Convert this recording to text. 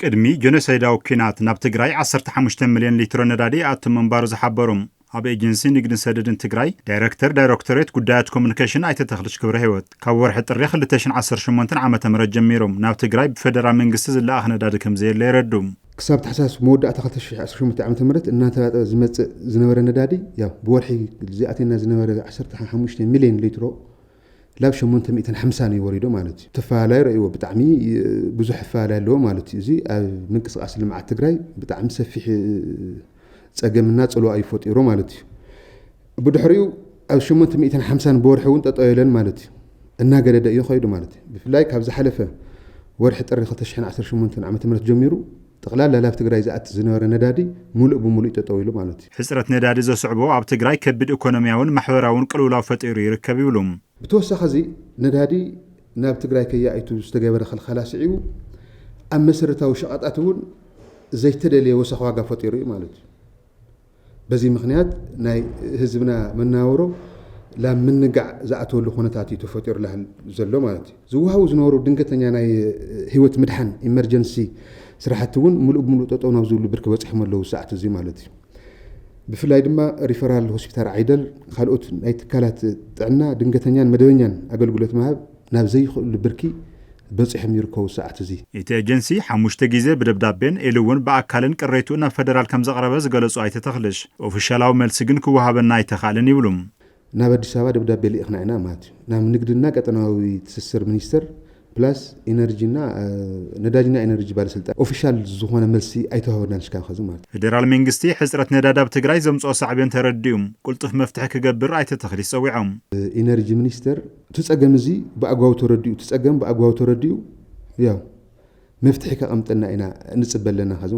ቅድሚ ጀኖሳይዳዊ ኩናት ናብ ትግራይ 15 ሚልዮን ሊትሮ ነዳዲ ኣቶም መንባሩ ዝሓበሩም ኣብ ኤጀንሲ ንግድን ሰደድን ትግራይ ዳይሬክተሬት ጉዳያት ኮሙኒኬሽን ኣይተተኽልሽ ክብረ ህይወት ካብ ወርሒ ጥሪ 2018 ዓመተ ምህረት ጀሚሮም ናብ ትግራይ ብፌደራል መንግስቲ ዝለኣኽ ነዳዲ ከም ዘየለ ይረዱ ክሳብ ተሓሳስ መወዳእታ 2018 ዓመተ ምህረት እናተባጠ ዝመጽእ ዝነበረ ነዳዲ ያው ብወርሒ ዝኣተና ዝነበረ 15 ሚልዮን ሊትሮ ላብ 850 ነው ወሪዶ ማለት እዩ ተፋላይ ረእይዎ ብጣዕሚ ብዙሕ ፋላይ ኣለዎ ማለት እዩ እዚ ኣብ ምንቅስቃስ ልምዓት ትግራይ ብጣዕሚ ሰፊሕ ጸገምና ጽልዋ ይፈጢሮ ማለት እዩ ብድሕሪኡ ኣብ 850 በወርሒ እውን ተጠይለን ማለት እዩ እናገደደ እዩ ኸይዱ ማለት እዩ ብፍላይ ካብ ዝሓለፈ ወርሒ ጥሪ 2018 ዓመተ ምህረት ጀሚሩ ጠቕላላ ላብ ትግራይ ዝኣት ዝነበረ ነዳዲ ሙሉእ ብሙሉእ ተጠይሉ ማለት እዩ ሕጽረት ነዳዲ ዘስዕቦ ኣብ ትግራይ ከቢድ ኢኮኖሚያውን ማሕበራውን ቅልውላው ፈጢሩ ይርከብ ይብሉም ብተወሳኺ እዚ ነዳዲ ናብ ትግራይ ከያኢቱ ዝተገበረ ኸልኸላ ስዒቡ ኣብ መሰረታዊ ሸቐጣት እውን ዘይተደልየ ወሰኽ ዋጋ ፈጢሩ እዩ ማለት እዩ በዚ ምኽንያት ናይ ህዝብና መናወሮ ላብ ምንጋዕ ዝኣተወሉ ኩነታት እዩ ተፈጢሩ ዘሎ ማለት እዩ ዝወሃቡ ዝነበሩ ድንገተኛ ናይ ህይወት ምድሓን ኢመርጀንሲ ስራሕቲ እውን ሙሉእ ብሙሉእ ጠጠው ናብ ዝብሉ ብርኪ በፂሖም ኣለዉ ሰዓት እዚ ማለት እዩ ብፍላይ ድማ ሪፈራል ሆስፒታል ዓይደል ካልኦት ናይ ትካላት ጥዕና ድንገተኛን መደበኛን ኣገልግሎት መሃብ ናብ ዘይኽእሉ ብርኪ በፂሖም ይርከቡ ሰዓት እዚ እቲ ኤጀንሲ 5 ግዜ ብደብዳቤን ኢሉ እውን ብኣካልን ቅሬቱ ናብ ፌደራል ከም ዘቕረበ ዝገለጹ ኣይተተኽልሽ ኦፊሻላዊ መልሲ ግን ክወሃበና ኣይተኻልን ይብሉም ናብ ኣዲስ ኣበባ ደብዳቤ ልኢኽና ኢና ማለት እዩ ናብ ንግድና ቀጠናዊ ትስስር ሚኒስተር ፕላስ ኢነርጂና ነዳጅና ኢነርጂ ባለስልጣን ኦፊሻል ዝኾነ መልሲ ኣይተዋህበናን እስካብ ኸዚ ማለት ፌደራል መንግስቲ ሕጽረት ነዳዲ ኣብ ትግራይ ዘምጽኦ ሳዕብዮን ተረዲኦም ቁልጡፍ መፍትሒ ክገብር ኣይተተኽሊ ፀዊዖም ኢነርጂ ሚኒስተር ትጸገም እዚ ብኣግባቡ ተረዲኡ ያው መፍትሒ ከቐምጠልና ኢና ንጽበለና ኸዚ